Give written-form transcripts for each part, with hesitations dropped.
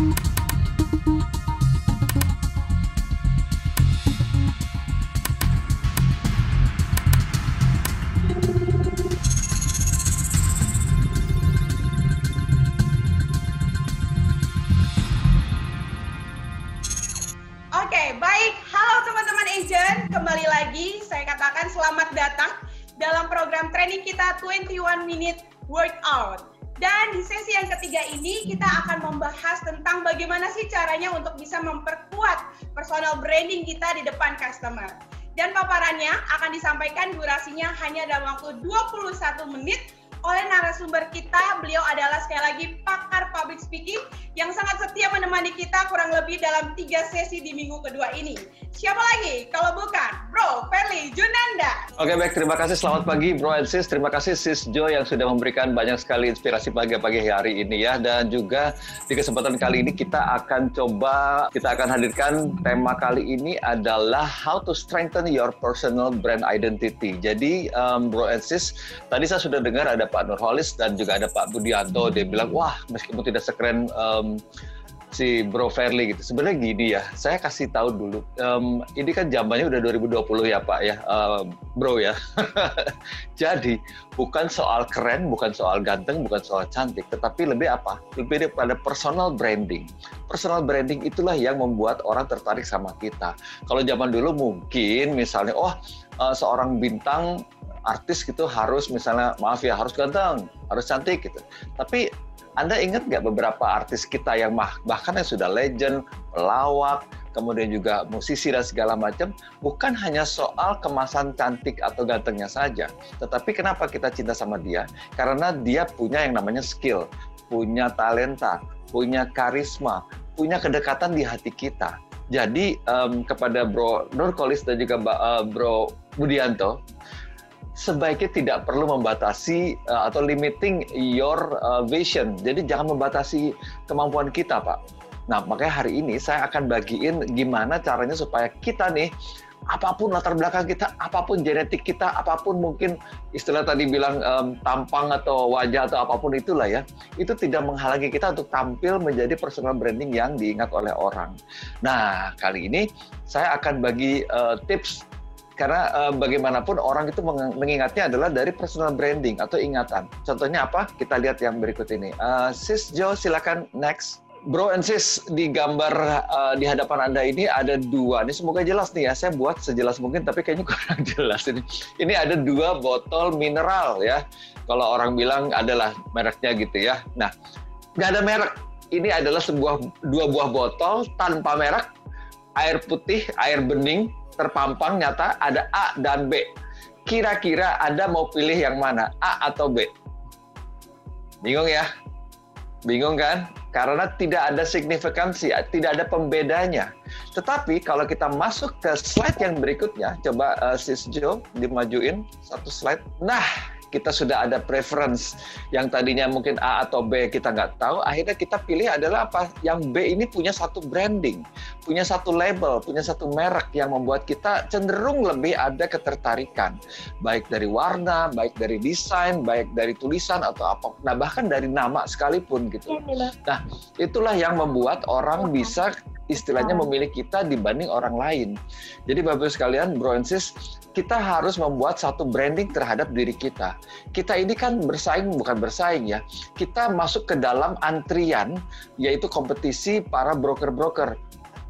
Baik, halo teman-teman agent, kembali lagi saya katakan selamat datang dalam program training kita 21 Minute Workout. Dan di sesi yang ketiga ini kita akan membahas tentang bagaimana sih caranya untuk bisa memperkuat personal branding kita di depan customer. Dan paparannya akan disampaikan durasinya hanya dalam waktu 21 menit oleh narasumber kita. Beliau adalah sekali lagi pakar public speaking yang sangat setia menemani kita kurang lebih dalam 3 sesi di minggu kedua ini. Siapa lagi kalau bukan Bro Ferly Junanda. Oke, baik, terima kasih. Selamat pagi Bro and Sis. Terima kasih Sis Jo yang sudah memberikan banyak sekali inspirasi pagi-pagi hari ini ya. Dan juga di kesempatan kali ini kita akan hadirkan tema kali ini adalah how to strengthen your personal brand identity. Jadi Bro and Sis, tadi saya sudah dengar ada Pak Nurholis dan juga ada Pak Budianto. Dia bilang, wah meskipun tidak sekeren si Bro Ferly gitu. Sebenarnya gini ya, saya kasih tahu dulu. Ini kan zamannya udah 2020 ya Pak ya, Bro ya. Jadi bukan soal keren, bukan soal ganteng, bukan soal cantik, tetapi lebih apa? Lebih daripada personal branding. Personal branding itulah yang membuat orang tertarik sama kita. Kalau zaman dulu mungkin misalnya, seorang bintang artis gitu harus misalnya, maaf ya, harus ganteng, harus cantik gitu. Tapi Anda ingat nggak beberapa artis kita yang bahkan yang sudah legend, pelawak, kemudian juga musisi dan segala macam, bukan hanya soal kemasan cantik atau gantengnya saja. Tetapi kenapa kita cinta sama dia? Karena dia punya yang namanya skill, punya talenta, punya karisma, punya kedekatan di hati kita. Jadi kepada Bro Nurholis dan juga Bro Budianto, sebaiknya tidak perlu membatasi atau limiting your vision. Jadi jangan membatasi kemampuan kita, Pak. Nah, makanya hari ini saya akan bagiin gimana caranya supaya kita nih, apapun latar belakang kita, apapun genetik kita, apapun mungkin istilah tadi bilang tampang atau wajah atau apapun itulah ya, itu tidak menghalangi kita untuk tampil menjadi personal branding yang diingat oleh orang. Nah, kali ini saya akan bagi tips. Karena bagaimanapun orang itu mengingatnya adalah dari personal branding atau ingatan. Contohnya apa? Kita lihat yang berikut ini. Sis Jo, silakan next. Bro and Sis, di gambar di hadapan Anda ini ada 2. Ini semoga jelas nih ya. Saya buat sejelas mungkin, tapi kayaknya kurang jelas ini. Ini ada 2 botol mineral ya. Kalau orang bilang adalah mereknya gitu ya. Nah, nggak ada merek. Ini adalah 2 buah botol tanpa merek. Air putih, air bening, terpampang nyata, ada A dan B. Kira-kira Anda mau pilih yang mana, A atau B? Bingung ya? Bingung kan? Karena tidak ada signifikansi, tidak ada pembedanya. Tetapi kalau kita masuk ke slide yang berikutnya, coba Sis Jo dimajuin 1 slide. Nah, kita sudah ada preference. Yang tadinya mungkin A atau B kita nggak tahu, akhirnya kita pilih adalah apa? Yang B ini punya satu branding, punya satu label, punya satu merek yang membuat kita cenderung lebih ada ketertarikan. Baik dari warna, baik dari desain, baik dari tulisan atau apa. Nah, bahkan dari nama sekalipun gitu. Nah, itulah yang membuat orang bisa istilahnya memilih kita dibanding orang lain. Jadi Bapak sekalian, Bro and Sis, kita harus membuat satu branding terhadap diri kita. Kita ini kan bukan bersaing ya. Kita masuk ke dalam antrian, yaitu kompetisi para broker-broker.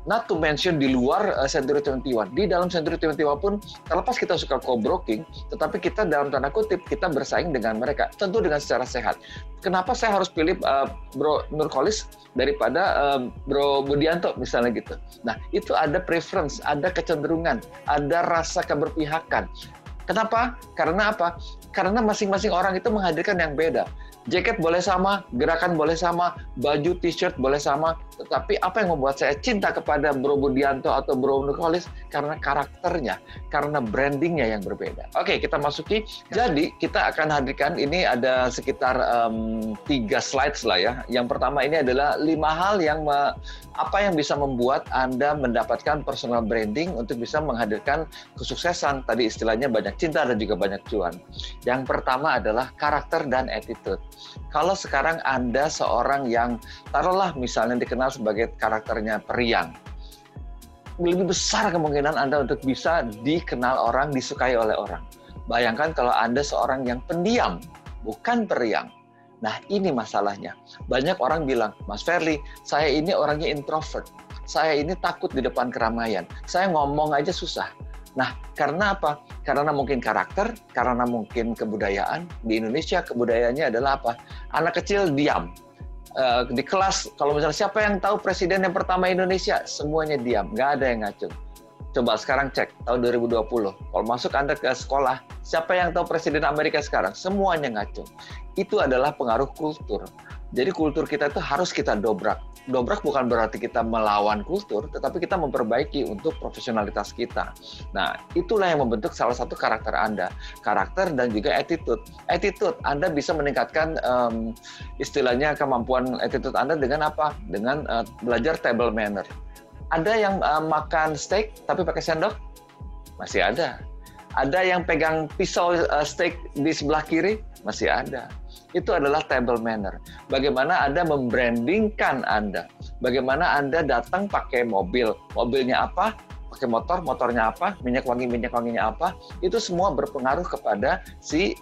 Not to mention di luar Century 21. Di dalam Century 21 pun, terlepas kita suka co-broking, tetapi kita dalam tanda kutip, kita bersaing dengan mereka. Tentu dengan secara sehat. Kenapa saya harus pilih Bro Nurholis daripada Bro Budianto misalnya gitu. Nah, itu ada preference, ada kecenderungan, ada rasa keberpihakan. Kenapa? Karena apa? Karena masing-masing orang itu menghadirkan yang beda. Jaket boleh sama, gerakan boleh sama, baju t-shirt boleh sama, tetapi apa yang membuat saya cinta kepada Bro Budianto atau Bro Nurholis? Karena karakternya, karena brandingnya yang berbeda. Oke, kita masuki. Jadi, kita akan hadirkan ini ada sekitar 3 slides lah ya. Yang pertama ini adalah 5 hal yang apa yang bisa membuat Anda mendapatkan personal branding untuk bisa menghadirkan kesuksesan. Tadi istilahnya banyak cinta dan juga banyak cuan. Yang pertama adalah karakter dan attitude. Kalau sekarang Anda seorang yang, taruhlah misalnya dikenal sebagai karakternya periang, lebih besar kemungkinan Anda untuk bisa dikenal orang, disukai oleh orang. Bayangkan kalau Anda seorang yang pendiam, bukan periang. Nah, ini masalahnya. Banyak orang bilang, Mas Ferly, saya ini orangnya introvert. Saya ini takut di depan keramaian. Saya ngomong aja susah. Nah, karena apa? Karena mungkin karakter, karena mungkin kebudayaan. Di Indonesia, kebudayaannya adalah apa? Anak kecil diam. Di kelas, kalau misalnya siapa yang tahu presiden yang pertama Indonesia, semuanya diam. Nggak ada yang ngacung. Coba sekarang cek, tahun 2020. Kalau masuk Anda ke sekolah, siapa yang tahu Presiden Amerika sekarang? Semuanya ngacung. Itu adalah pengaruh kultur. Jadi kultur kita itu harus kita dobrak. Dobrak bukan berarti kita melawan kultur, tetapi kita memperbaiki untuk profesionalitas kita. Nah, itulah yang membentuk salah satu karakter Anda. Karakter dan juga attitude. Attitude, Anda bisa meningkatkan istilahnya kemampuan attitude Anda dengan apa? Dengan belajar table manner. Ada yang makan steak tapi pakai sendok? Masih ada. Ada yang pegang pisau steak di sebelah kiri? Masih ada. Itu adalah table manner. Bagaimana Anda membrandingkan Anda. Bagaimana Anda datang pakai mobil. Mobilnya apa? Pakai motor, motornya apa? Minyak wanginya apa? Itu semua berpengaruh kepada si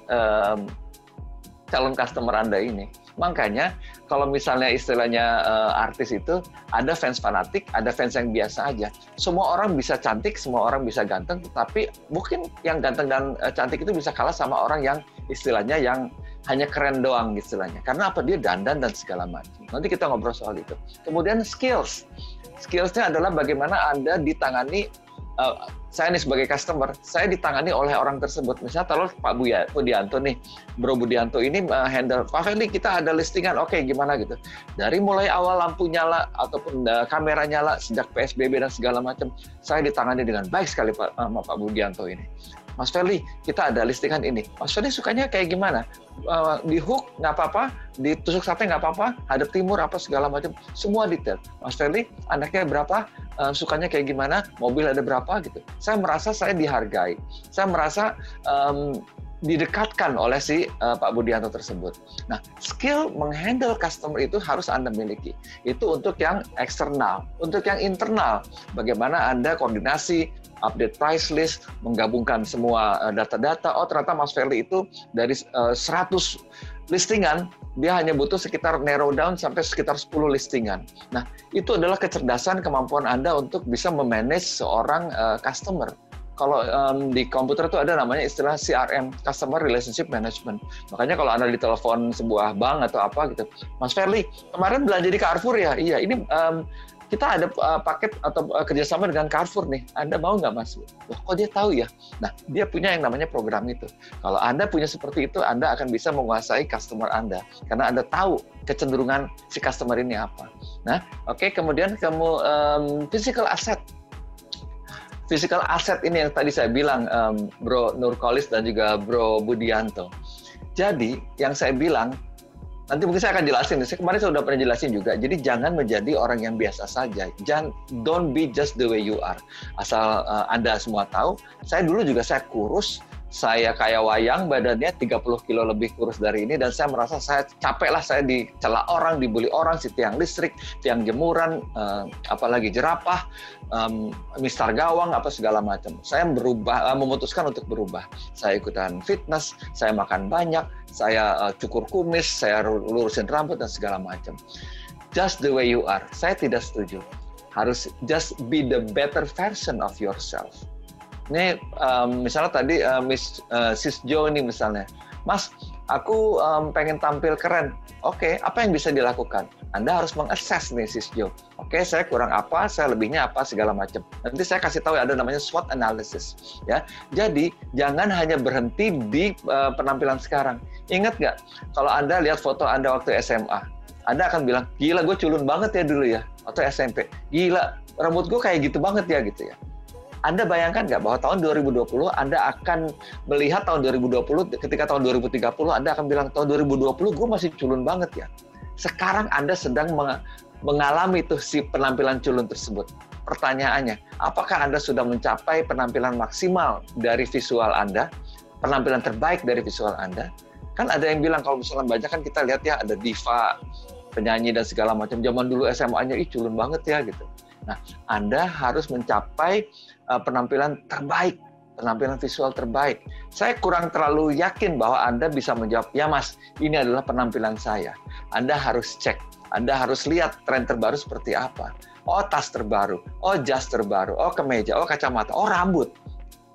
calon customer Anda ini. Makanya kalau misalnya istilahnya artis itu ada fans fanatik, ada fans yang biasa aja. Semua orang bisa cantik, semua orang bisa ganteng, tetapi mungkin yang ganteng dan cantik itu bisa kalah sama orang yang istilahnya yang hanya keren doang istilahnya. Karena apa? Dia dandan dan segala macam. Nanti kita ngobrol soal itu. Kemudian skills. Skillsnya adalah bagaimana Anda ditangani. Saya nih sebagai customer, saya ditangani oleh orang tersebut. Misalnya kalau Pak Budianto nih, Bro Budianto ini handle, Pak Ferly kita ada listingan, oke gimana gitu. Dari mulai awal lampu nyala ataupun kamera nyala sejak PSBB dan segala macam, saya ditangani dengan baik sekali Pak Budianto ini. Mas Ferly, kita ada listingan ini. Mas Ferly sukanya kayak gimana? Di hook nggak apa-apa, ditusuk sate nggak apa-apa, hadap timur apa segala macam, semua detail. Mas Ferly, anaknya berapa? Sukanya kayak gimana? Mobil ada berapa gitu. Saya merasa saya dihargai. Saya merasa didekatkan oleh si Pak Budianto tersebut. Nah, skill menghandle customer itu harus Anda miliki. Itu untuk yang eksternal. Untuk yang internal, bagaimana Anda koordinasi, update price list, menggabungkan semua data-data. Oh, ternyata Mas Ferly itu dari 100 listingan, dia hanya butuh sekitar narrow down sampai sekitar 10 listingan. Nah, itu adalah kecerdasan kemampuan Anda untuk bisa memanage seorang customer. Kalau di komputer itu ada namanya istilah CRM, Customer Relationship Management. Makanya kalau Anda ditelepon sebuah bank atau apa gitu, Mas Ferly, kemarin belanja di Carrefour ya? Iya, ini kita ada paket atau kerjasama dengan Carrefour nih. Anda mau nggak Mas? Wah, kok dia tahu ya? Nah, dia punya yang namanya program itu. Kalau Anda punya seperti itu, Anda akan bisa menguasai customer Anda. Karena Anda tahu kecenderungan si customer ini apa. Nah, oke, kemudian physical asset. Physical asset ini yang tadi saya bilang, Bro Nurkolis dan juga Bro Budianto. Jadi, yang saya bilang, nanti mungkin saya akan jelasin. Kemarin saya sudah pernah jelasin juga. Jadi jangan menjadi orang yang biasa saja. Don't be just the way you are. Asal Anda semua tahu, saya dulu juga saya kurus. Saya kayak wayang, badannya 30 kilo lebih kurus dari ini, dan saya merasa saya capek lah, saya dicela orang, dibully orang, si tiang listrik, tiang jemuran, apalagi jerapah, mistar gawang, apa segala macam. Saya memutuskan untuk berubah. Saya ikutan fitness, saya makan banyak, saya cukur kumis, saya lurusin rambut, dan segala macam. Just the way you are. Saya tidak setuju. Harus just be the better version of yourself. Ini misalnya tadi Sis Jo ini misalnya, Mas, aku pengen tampil keren. Oke, apa yang bisa dilakukan? Anda harus mengakses nih Sis Jo. Oke, saya kurang apa, saya lebihnya apa, segala macam. Nanti saya kasih tahu ada namanya SWOT analysis. Ya, jadi jangan hanya berhenti di penampilan sekarang. Ingat nggak, kalau Anda lihat foto Anda waktu SMA, Anda akan bilang, gila gue culun banget ya dulu ya, atau SMP. Gila, rambut gue kayak gitu banget ya gitu ya. Anda bayangkan nggak bahwa tahun 2020 Anda akan melihat tahun 2020, ketika tahun 2030 Anda akan bilang tahun 2020 gue masih culun banget ya. Sekarang Anda sedang mengalami tuh si penampilan culun tersebut. Pertanyaannya, apakah Anda sudah mencapai penampilan maksimal dari visual Anda, penampilan terbaik dari visual Anda? Kan ada yang bilang kalau misalnya banyak kan kita lihat ya ada diva, penyanyi dan segala macam. Zaman dulu SMA-nya culun banget ya gitu. Nah, Anda harus mencapai penampilan terbaik, penampilan visual terbaik. Saya kurang terlalu yakin bahwa Anda bisa menjawab, ya Mas, ini adalah penampilan saya. Anda harus cek, Anda harus lihat tren terbaru seperti apa. Oh, tas terbaru, oh jas terbaru, oh kemeja, oh kacamata, oh rambut.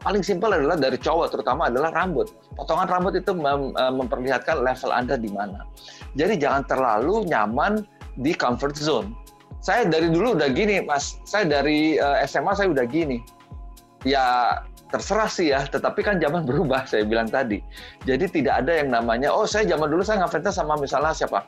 Paling simpel adalah dari cowok, terutama adalah rambut. Potongan rambut itu memperlihatkan level Anda di mana. Jadi jangan terlalu nyaman di comfort zone. Saya dari dulu udah gini, Mas. Saya dari SMA saya udah gini. Ya terserah sih ya, tetapi kan zaman berubah, saya bilang tadi. Jadi tidak ada yang namanya, oh saya zaman dulu saya ngefans sama misalnya siapa?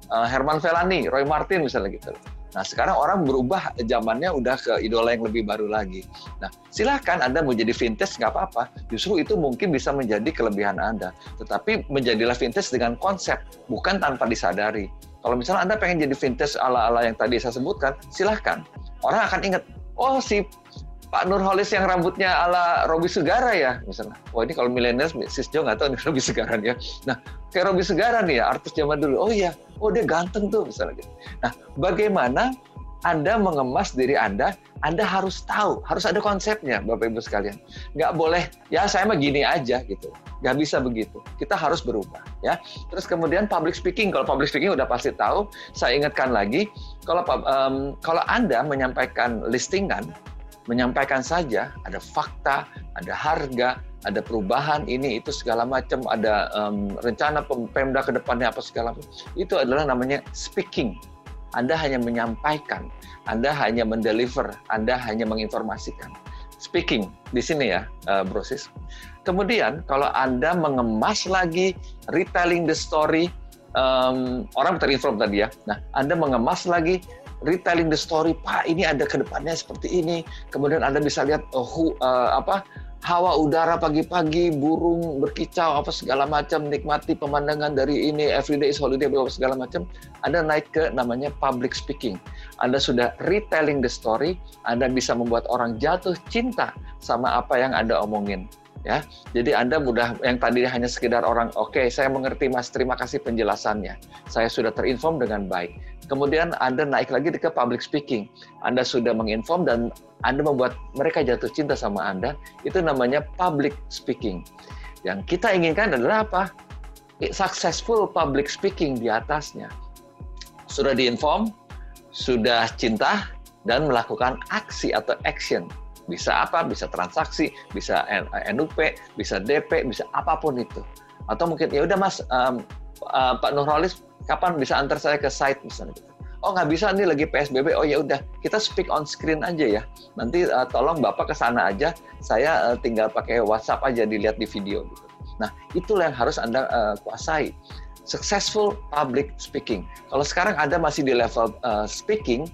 Herman Felani, Roy Martin misalnya gitu. Nah sekarang orang berubah, zamannya udah ke idola yang lebih baru lagi. Nah silakan Anda mau jadi vintage nggak apa-apa, justru itu mungkin bisa menjadi kelebihan Anda. Tetapi menjadilah vintage dengan konsep, bukan tanpa disadari. Kalau misalnya Anda pengen jadi vintage ala-ala yang tadi saya sebutkan, silahkan. Orang akan ingat, oh si Pak Nurholis yang rambutnya ala Robby Sugara ya, misalnya. Wah ini kalau milenial, Sis Jo nggak tahu nih Robby Sugara ya. Nah, kayak Robby Sugara nih ya, artis zaman dulu. Oh iya, oh dia ganteng tuh misalnya gitu. Nah, bagaimana Anda mengemas diri Anda harus tahu, harus ada konsepnya Bapak Ibu sekalian. Nggak boleh, ya saya mah gini aja gitu. Nggak bisa begitu. Kita harus berubah ya. Terus kemudian public speaking. Kalau public speaking udah pasti tahu. Saya ingatkan lagi, kalau Anda menyampaikan listingan, menyampaikan saja, ada fakta, ada harga, ada perubahan ini itu segala macam, ada rencana Pemda ke depannya apa segala macam. Itu adalah namanya speaking. Anda hanya menyampaikan, Anda hanya mendeliver, Anda hanya menginformasikan. Speaking di sini ya, Brosis. Kemudian kalau Anda mengemas lagi, retelling the story, orang terinform tadi ya. Nah, Anda mengemas lagi, retelling the story, Pak ini ada ke depannya seperti ini. Kemudian Anda bisa lihat hawa udara pagi-pagi, burung berkicau apa segala macam, nikmati pemandangan dari ini, everyday is holiday apa segala macam. Anda naik ke namanya public speaking. Anda sudah retelling the story, Anda bisa membuat orang jatuh cinta sama apa yang Anda omongin. Ya, jadi Anda mudah yang tadi hanya sekedar orang, oke, saya mengerti Mas, terima kasih penjelasannya. Saya sudah terinform dengan baik. Kemudian Anda naik lagi ke public speaking. Anda sudah menginform dan Anda membuat mereka jatuh cinta sama Anda. Itu namanya public speaking. Yang kita inginkan adalah apa? Successful public speaking di atasnya. Sudah diinform, sudah cinta, dan melakukan aksi atau action. Bisa apa? Bisa transaksi, bisa NUP, bisa DP, bisa apapun itu. Atau mungkin ya udah Mas, Pak Nurholis kapan bisa antar saya ke site misalnya gitu. Oh nggak bisa nih lagi PSBB. Oh ya udah kita speak on screen aja ya. Nanti tolong Bapak ke sana aja. Saya tinggal pakai WhatsApp aja dilihat di video gitu. Nah itulah yang harus Anda kuasai. Successful public speaking. Kalau sekarang Anda masih di level speaking,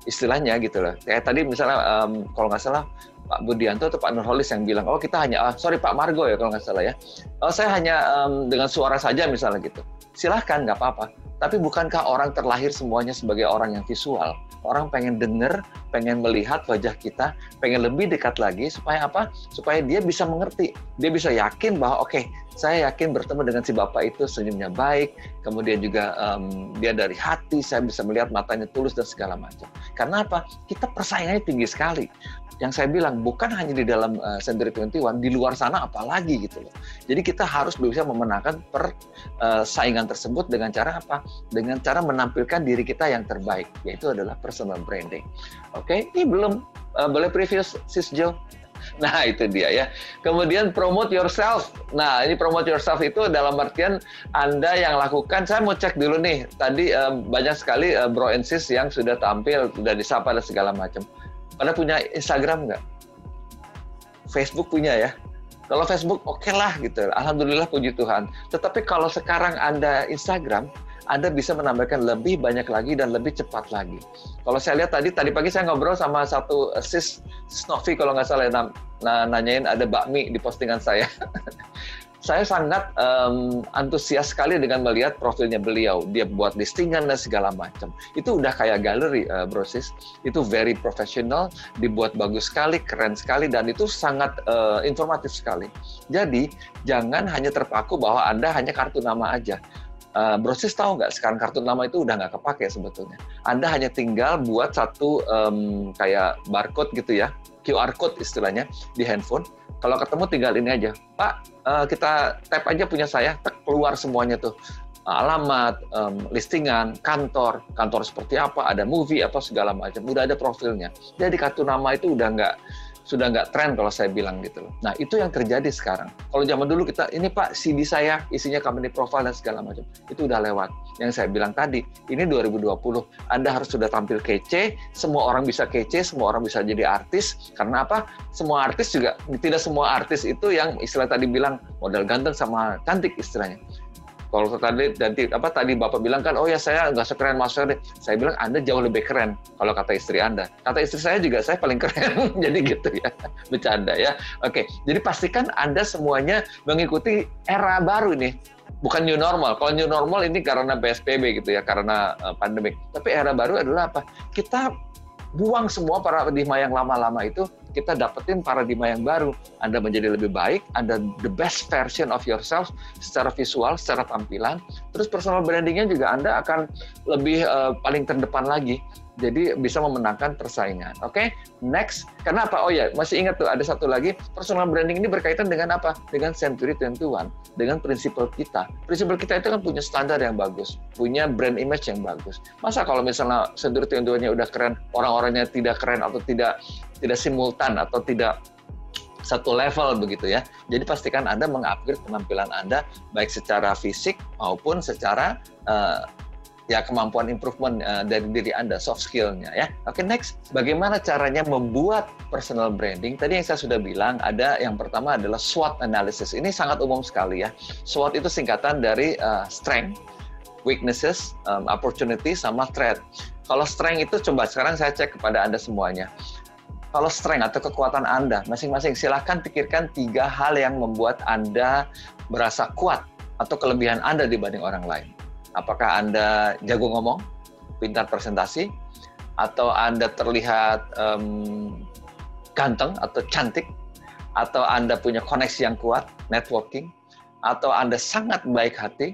istilahnya gitu loh. Kayak tadi misalnya kalau nggak salah Pak Budianto atau Pak Nurholis yang bilang, oh kita hanya, sorry Pak Margo ya kalau nggak salah ya. Oh saya hanya dengan suara saja misalnya gitu. Silahkan, nggak apa-apa. Tapi bukankah orang terlahir semuanya sebagai orang yang visual? Orang pengen dengar, pengen melihat wajah kita, pengen lebih dekat lagi, supaya apa? Supaya dia bisa mengerti. Dia bisa yakin bahwa, oke, saya yakin bertemu dengan si Bapak itu senyumnya baik, kemudian juga dia dari hati, saya bisa melihat matanya tulus dan segala macam. Karena apa? Kita persaingannya tinggi sekali. Yang saya bilang, bukan hanya di dalam Century 21, di luar sana apalagi gitu loh. Jadi kita harus bisa memenangkan persaingan tersebut dengan cara apa? Dengan cara menampilkan diri kita yang terbaik, yaitu adalah personal branding. Oke, ini belum boleh preview Sis Jo? Nah itu dia ya. Kemudian promote yourself. Nah ini promote yourself itu dalam artian Anda yang lakukan. Saya mau cek dulu nih. Tadi banyak sekali bro and sis yang sudah tampil, sudah disapa dan segala macam. Pada punya Instagram nggak? Facebook punya ya? Kalau Facebook oke lah gitu. Alhamdulillah puji Tuhan. Tetapi kalau sekarang Anda Instagram, Anda bisa menambahkan lebih banyak lagi dan lebih cepat lagi. Kalau saya lihat tadi pagi saya ngobrol sama satu sis Novi kalau nggak salah nanyain ada bakmi di postingan saya. Saya sangat antusias sekali dengan melihat profilnya beliau. Dia buat listingan dan segala macam. Itu udah kayak galeri, Bro Sis. Itu very professional, dibuat bagus sekali, keren sekali, dan itu sangat informatif sekali. Jadi, jangan hanya terpaku bahwa Anda hanya kartu nama aja. Bro Sis tahu nggak, sekarang kartu nama itu udah nggak kepake sebetulnya. Anda hanya tinggal buat satu kayak barcode gitu ya, QR code istilahnya di handphone. Kalau ketemu tinggal ini aja, Pak, kita tap aja punya saya, keluar semuanya tuh. Alamat, listingan, kantor seperti apa, ada movie, apa segala macam. Udah ada profilnya. Jadi kartu nama itu sudah nggak tren kalau saya bilang gitu loh. Nah, itu yang terjadi sekarang. Kalau zaman dulu kita, ini Pak, CD saya isinya company profile dan segala macam. Itu udah lewat. Yang saya bilang tadi, ini 2020. Anda harus sudah tampil kece, semua orang bisa kece, semua orang bisa jadi artis. Karena apa? Semua artis juga, tidak semua artis itu yang istilah tadi bilang modal ganteng sama cantik istilahnya. Kalau tadi Bapak bilang kan, oh ya saya nggak sekeren Mas Ferdi. Saya bilang Anda jauh lebih keren kalau kata istri Anda. Kata istri saya juga saya paling keren. Jadi gitu ya, bercanda ya. Oke, jadi pastikan Anda semuanya mengikuti era baru nih. Bukan new normal. Kalau new normal ini karena PSBB gitu ya, karena pandemik. Tapi era baru adalah apa? Kita buang semua paradigma yang lama-lama itu, kita dapetin paradigma yang baru. Anda menjadi lebih baik, Anda the best version of yourself secara visual, secara tampilan. Terus personal brandingnya juga Anda akan lebih paling terdepan lagi. Jadi bisa memenangkan persaingan. Oke, next. Kenapa? Oh ya, masih ingat tuh ada satu lagi. Personal branding ini berkaitan dengan apa? Dengan Century 21, dengan prinsipal kita. Prinsipal kita itu kan punya standar yang bagus, punya brand image yang bagus. Masa kalau misalnya Century 21-nya udah keren, orang-orangnya tidak keren atau tidak simultan atau tidak satu level begitu ya. Jadi pastikan Anda mengupgrade penampilan Anda baik secara fisik maupun secara kemampuan improvement dari diri Anda, soft skill-nya ya. Oke, next. Bagaimana caranya membuat personal branding? Tadi yang saya sudah bilang, ada yang pertama adalah SWOT analysis. Ini sangat umum sekali ya. SWOT itu singkatan dari strength, weaknesses, opportunity, sama threat. Kalau strength itu coba sekarang saya cek kepada Anda semuanya. Kalau strength atau kekuatan Anda, masing-masing silahkan pikirkan 3 hal yang membuat Anda merasa kuat atau kelebihan Anda dibanding orang lain. Apakah Anda jago ngomong, pintar presentasi, atau Anda terlihat ganteng atau cantik, atau Anda punya koneksi yang kuat, networking, atau Anda sangat baik hati,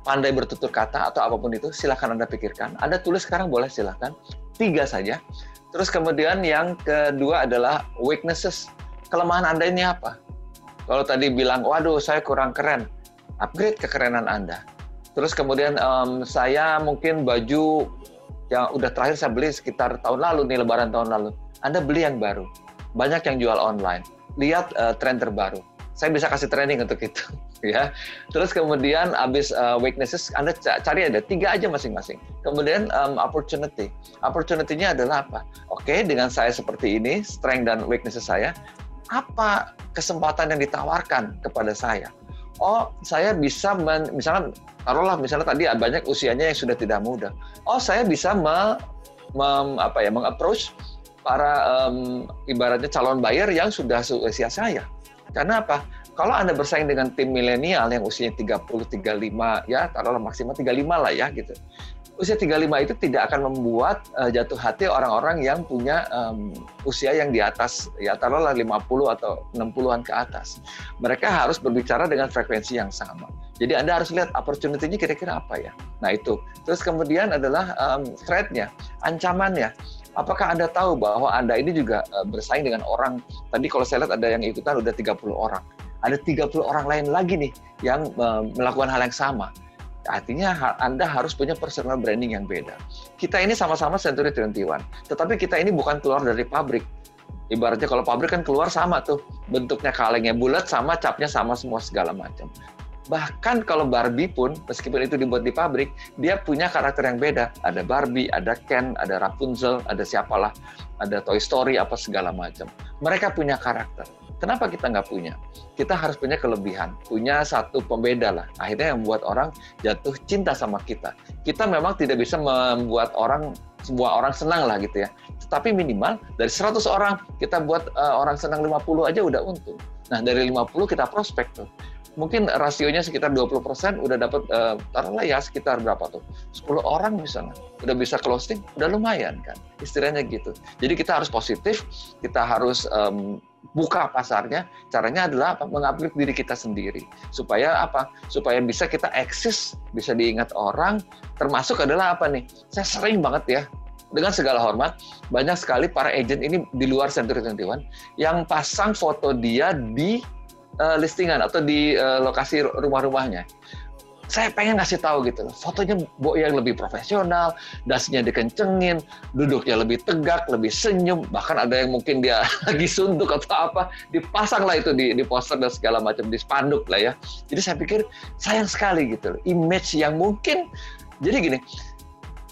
pandai bertutur kata, atau apapun itu, silahkan Anda pikirkan. Anda tulis sekarang boleh, silahkan. 3 saja. Terus kemudian yang kedua adalah weaknesses. Kelemahan Anda ini apa? Kalau tadi bilang, waduh saya kurang keren, upgrade kekerenan Anda. Terus kemudian saya mungkin baju yang udah terakhir saya beli sekitar tahun lalu nih, lebaran tahun lalu. Anda beli yang baru. Banyak yang jual online. Lihat tren terbaru. Saya bisa kasih training untuk itu, ya. Terus kemudian habis weaknesses, Anda cari ada 3 aja masing-masing. Kemudian opportunity. Opportunity-nya adalah apa? Oke, dengan saya seperti ini, strength dan weaknesses saya, apa kesempatan yang ditawarkan kepada saya? Oh, saya bisa misalnya tadi banyak usianya yang sudah tidak muda. Oh, saya bisa meng-approach para ibaratnya calon buyer yang sudah usia saya. Karena apa? Kalau Anda bersaing dengan tim milenial yang usianya 30, 35, ya taruhlah maksimal 35 lah ya gitu. Usia 35 itu tidak akan membuat jatuh hati orang-orang yang punya usia yang di atas, ya taruhlah 50 atau 60-an ke atas. Mereka harus berbicara dengan frekuensi yang sama. Jadi Anda harus lihat opportunity-nya kira-kira apa ya. Nah itu. Terus kemudian adalah threat-nya, ancamannya. Apakah Anda tahu bahwa Anda ini juga bersaing dengan orang, tadi kalau saya lihat ada yang ikutan udah 30 orang. Ada 30 orang lain lagi nih yang melakukan hal yang sama. Artinya Anda harus punya personal branding yang beda. Kita ini sama-sama Century 21, tetapi kita ini bukan keluar dari pabrik. Ibaratnya kalau pabrik kan keluar sama tuh, bentuknya kalengnya bulat sama, capnya sama semua segala macam. Bahkan kalau Barbie pun, meskipun itu dibuat di pabrik, dia punya karakter yang beda. Ada Barbie, ada Ken, ada Rapunzel, ada siapalah, ada Toy Story, apa segala macam. Mereka punya karakter. Kenapa kita nggak punya? Kita harus punya kelebihan, punya satu pembeda lah. Akhirnya yang membuat orang jatuh cinta sama kita. Kita memang tidak bisa membuat sebuah orang senang lah gitu ya. Tapi minimal dari 100 orang, kita buat orang senang 50 aja udah untung. Nah dari 50 kita prospek tuh. mungkin rasionya sekitar 20%, udah dapat taruhlah ya sekitar berapa tuh? 10 orang misalnya. Udah bisa closing, udah lumayan kan. Istilahnya gitu. Jadi kita harus positif, kita harus buka pasarnya. Caranya adalah apa? Mengupgrade diri kita sendiri. Supaya apa? Supaya bisa kita eksis, bisa diingat orang, termasuk adalah apa nih? Saya sering banget ya, dengan segala hormat, banyak sekali para agent ini di luar Century 21 yang pasang foto dia di listingan atau di lokasi rumah-rumahnya. Saya pengen ngasih tahu gitu loh, fotonya yang lebih profesional, dasinya dikencengin, duduknya lebih tegak, lebih senyum, bahkan ada yang mungkin dia lagi suntuk atau apa, dipasang lah itu di poster dan segala macam, di spanduk lah ya. Jadi saya pikir sayang sekali gitu loh, image yang mungkin, jadi gini,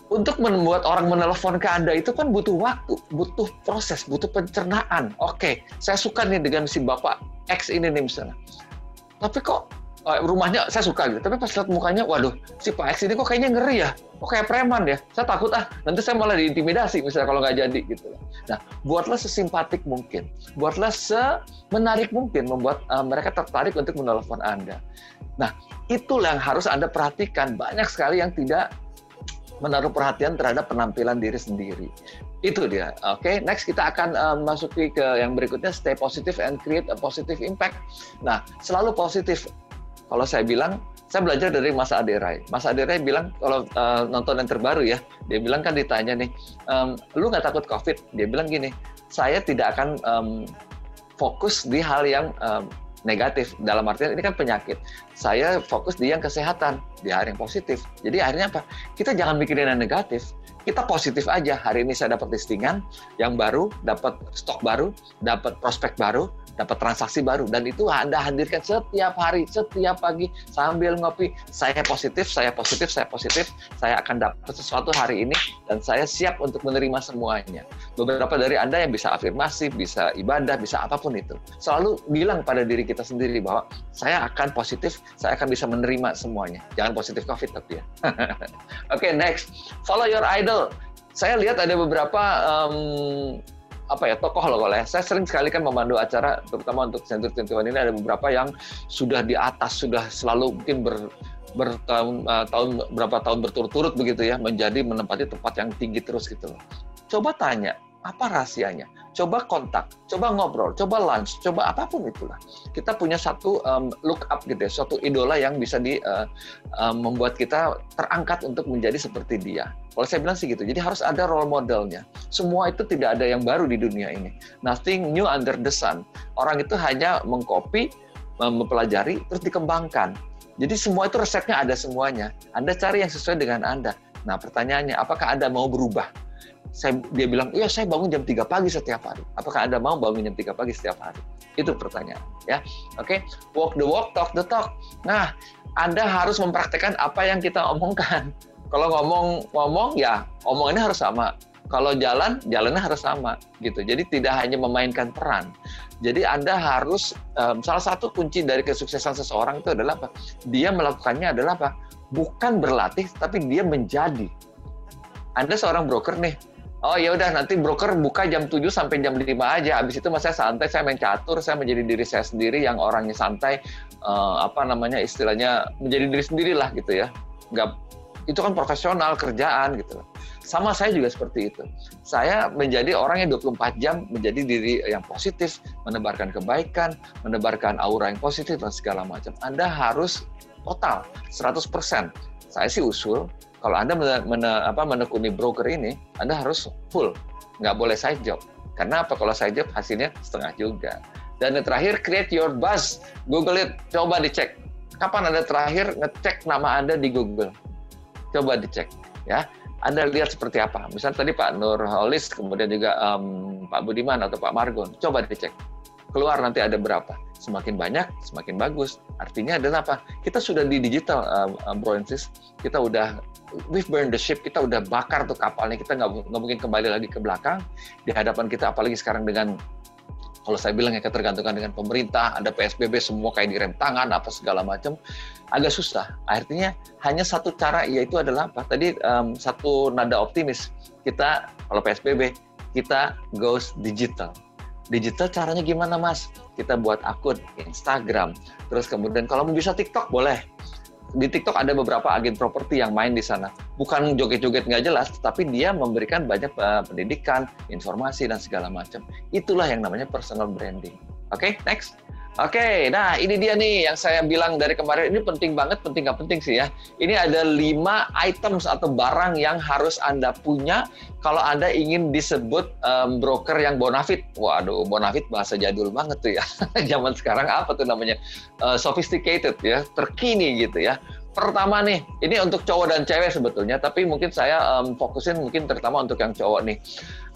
untuk membuat orang menelpon ke Anda itu kan butuh waktu, butuh proses, butuh pencernaan. Oke, saya suka nih dengan si Bapak X ini nih misalnya. Tapi kok rumahnya saya suka gitu, tapi pas lihat mukanya, waduh, si Pak X ini kok kayaknya ngeri ya, kok kayak preman ya. Saya takut nanti saya malah diintimidasi misalnya kalau nggak jadi gitu. Nah, buatlah sesimpatik mungkin, buatlah semenarik mungkin, membuat mereka tertarik untuk menelpon Anda. Nah, itulah yang harus Anda perhatikan. Banyak sekali yang tidak menaruh perhatian terhadap penampilan diri sendiri. Itu dia. Oke, next kita akan masuki ke yang berikutnya, stay positive and create a positive impact. Nah, selalu positif. Kalau saya bilang, saya belajar dari Mas Ade Rai. Mas Ade Rai bilang, kalau nonton yang terbaru ya, dia bilang kan ditanya nih, lu nggak takut COVID? Dia bilang gini, saya tidak akan fokus di hal yang negatif, dalam artian ini kan penyakit. Saya fokus di yang kesehatan, di hal yang positif. Jadi akhirnya apa? Kita jangan mikirin yang negatif, kita positif aja. Hari ini saya dapat listingan yang baru, dapat stok baru, dapat prospek baru, dapat transaksi baru, dan itu Anda hadirkan setiap hari, setiap pagi sambil ngopi. Saya positif, saya positif, saya positif. Saya akan dapat sesuatu hari ini dan saya siap untuk menerima semuanya. Beberapa dari Anda yang bisa afirmasi, bisa ibadah, bisa apapun itu, selalu bilang pada diri kita sendiri bahwa saya akan positif, saya akan bisa menerima semuanya. Jangan positif COVID tapi ya. Oke, next. Follow your idol. Saya lihat ada beberapa tokoh loh kalau ya. Saya sering sekali kan memandu acara, terutama untuk Century 21 ini ada beberapa yang sudah di atas, sudah selalu mungkin berapa tahun berturut-turut begitu ya, menempati tempat yang tinggi terus gitu loh. Coba tanya, apa rahasianya? Coba kontak, coba ngobrol, coba lunch, coba apapun itulah. Kita punya satu look up gitu ya, suatu idola yang bisa membuat kita terangkat untuk menjadi seperti dia. Kalau saya bilang sih gitu, jadi harus ada role modelnya. Semua itu tidak ada yang baru di dunia ini. Nothing new under the sun. Orang itu hanya mengcopy, mempelajari, terus dikembangkan. Jadi semua itu resepnya ada semuanya. Anda cari yang sesuai dengan Anda. Nah pertanyaannya, apakah Anda mau berubah? Dia bilang, iya saya bangun jam 3 pagi setiap hari. Apakah Anda mau bangun jam 3 pagi setiap hari? Itu pertanyaan. Ya, Oke. Walk the walk, talk the talk. Nah, Anda harus mempraktekkan apa yang kita omongkan. Kalau ngomong ya omongannya harus sama. Kalau jalannya harus sama gitu. Jadi tidak hanya memainkan peran. Jadi Anda harus salah satu kunci dari kesuksesan seseorang itu adalah apa? Dia melakukannya adalah apa? Bukan berlatih, tapi dia menjadi. Anda seorang broker nih. Oh ya udah nanti broker buka jam 7 sampai jam 5 aja. Habis itu saya santai, saya main catur, saya menjadi diri saya sendiri yang orangnya santai, istilahnya menjadi diri sendirilah gitu ya. Itu kan profesional kerjaan gitu. Sama saya juga seperti itu. Saya menjadi orang yang 24 jam menjadi diri yang positif, menebarkan kebaikan, menebarkan aura yang positif dan segala macam. Anda harus total 100%. Saya sih usul kalau Anda menekuni broker ini, Anda harus full, nggak boleh side job. Karena apa? Kalau side job hasilnya setengah juga. Dan yang terakhir, create your buzz. Google it, coba dicek. Kapan Anda terakhir ngecek nama Anda di Google? Coba dicek, ya. Anda lihat seperti apa. Misalnya tadi Pak Nurholis, kemudian juga Pak Budiman atau Pak Margon. Coba dicek. Keluar nanti ada berapa. Semakin banyak, semakin bagus. Artinya adalah apa? Kita sudah di digital, bro and sis. Kita udah, we've burned the ship. Kita udah bakar tuh kapalnya. Kita nggak mungkin kembali lagi ke belakang. Di hadapan kita, apalagi sekarang dengan, kalau saya bilang ya ketergantungan dengan pemerintah, ada PSBB, semua kayak direm tangan, apa segala macam, agak susah. Artinya hanya satu cara, yaitu adalah apa? Tadi satu nada optimis. Kita, kalau PSBB, kita goes digital. Digital caranya gimana, Mas? Kita buat akun Instagram. Terus kemudian kalau bisa TikTok boleh. Di TikTok ada beberapa agen properti yang main di sana. Bukan joget-joget nggak jelas, tapi dia memberikan banyak pendidikan, informasi, dan segala macam. Itulah yang namanya personal branding. Oke, next. Oke, nah ini dia nih yang saya bilang dari kemarin. Ini penting banget, penting nggak penting sih ya. Ini ada 5 items atau barang yang harus Anda punya kalau Anda ingin disebut broker yang bonafit. Waduh, bonafit bahasa jadul banget tuh ya. Zaman sekarang apa tuh namanya? Sophisticated ya, terkini gitu ya. Pertama nih, ini untuk cowok dan cewek sebetulnya, tapi mungkin saya fokusin mungkin terutama untuk yang cowok nih.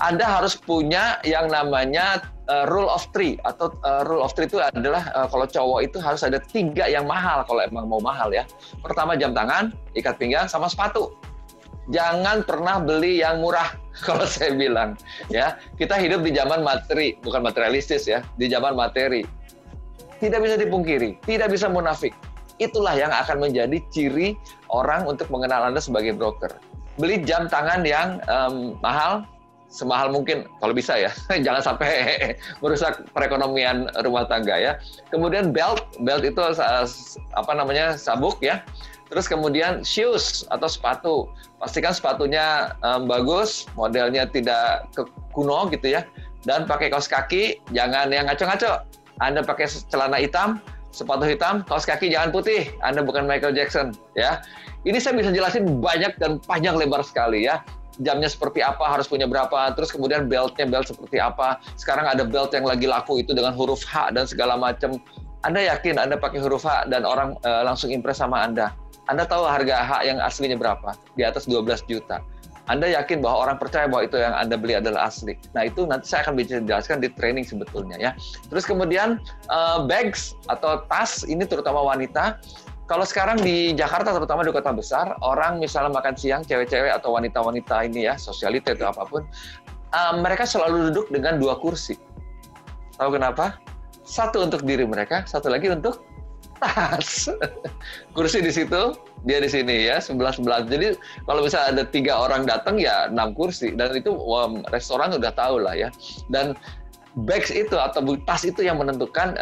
Anda harus punya yang namanya rule of three, atau rule of three itu adalah kalau cowok itu harus ada 3 yang mahal kalau emang mau mahal ya. Pertama jam tangan, ikat pinggang, sama sepatu. Jangan pernah beli yang murah kalau saya bilang ya. Kita hidup di zaman materi, bukan materialistis ya, di zaman materi. Tidak bisa dipungkiri, tidak bisa munafik. Itulah yang akan menjadi ciri orang untuk mengenal Anda sebagai broker. Beli jam tangan yang mahal, semahal mungkin kalau bisa ya. Jangan sampai merusak perekonomian rumah tangga ya. Kemudian belt itu sabuk ya. Terus kemudian shoes atau sepatu. Pastikan sepatunya bagus, modelnya tidak kuno gitu ya. Dan pakai kaos kaki, jangan yang ngaco-ngaco. Anda pakai celana hitam, sepatu hitam, kaos kaki jangan putih. Anda bukan Michael Jackson, ya. Ini saya bisa jelasin banyak dan panjang lebar sekali, ya. Jamnya seperti apa, harus punya berapa, terus kemudian beltnya belt seperti apa. Sekarang ada belt yang lagi laku itu dengan huruf H dan segala macam. Anda yakin Anda pakai huruf H dan orang langsung impress sama Anda? Anda tahu harga H yang aslinya berapa? Di atas 12 juta. Anda yakin bahwa orang percaya bahwa itu yang Anda beli adalah asli. Nah, itu nanti saya akan bisa jelaskan di training sebetulnya ya. Terus kemudian bags atau tas, ini terutama wanita. Kalau sekarang di Jakarta, terutama di kota besar, orang misalnya makan siang, cewek-cewek atau wanita-wanita ini ya, sosialita atau apapun, mereka selalu duduk dengan 2 kursi. Tahu kenapa? Satu untuk diri mereka, satu lagi untuk tas. Kursi di situ, dia di sini ya, sebelah-sebelah. Jadi kalau misalnya ada 3 orang datang ya 6 kursi. Dan itu restoran udah tahu lah ya. Dan bags itu atau tas itu yang menentukan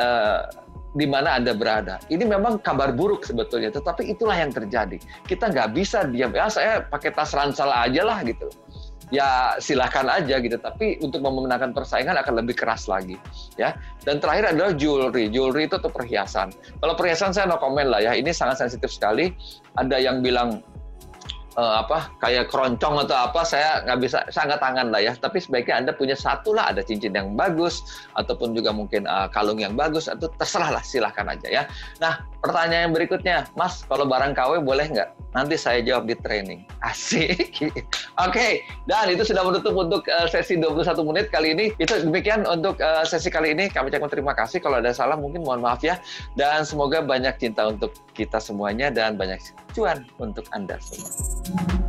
di mana Anda berada. Ini memang kabar buruk sebetulnya, tetapi itulah yang terjadi. Kita nggak bisa diam, ya saya pakai tas ransel aja lah gitu. Ya silahkan aja gitu, tapi untuk memenangkan persaingan akan lebih keras lagi ya. Dan terakhir adalah jewelry itu tuh perhiasan. Kalau perhiasan saya no comment lah ya, ini sangat sensitif sekali. Ada yang bilang kayak keroncong atau apa, saya nggak tangan lah ya. Tapi sebaiknya Anda punya satu lah, ada cincin yang bagus ataupun juga mungkin kalung yang bagus, atau terserah lah, silahkan aja ya. Nah, pertanyaan yang berikutnya, Mas, kalau barang KW boleh nggak? Nanti saya jawab di training. Asik. Oke, dan itu sudah menutup untuk sesi 21 menit kali ini. Itu demikian untuk sesi kali ini. Kami ucapkan terima kasih. Kalau ada salah mungkin mohon maaf ya. Dan semoga banyak cinta untuk kita semuanya dan banyak cuan untuk Anda semua.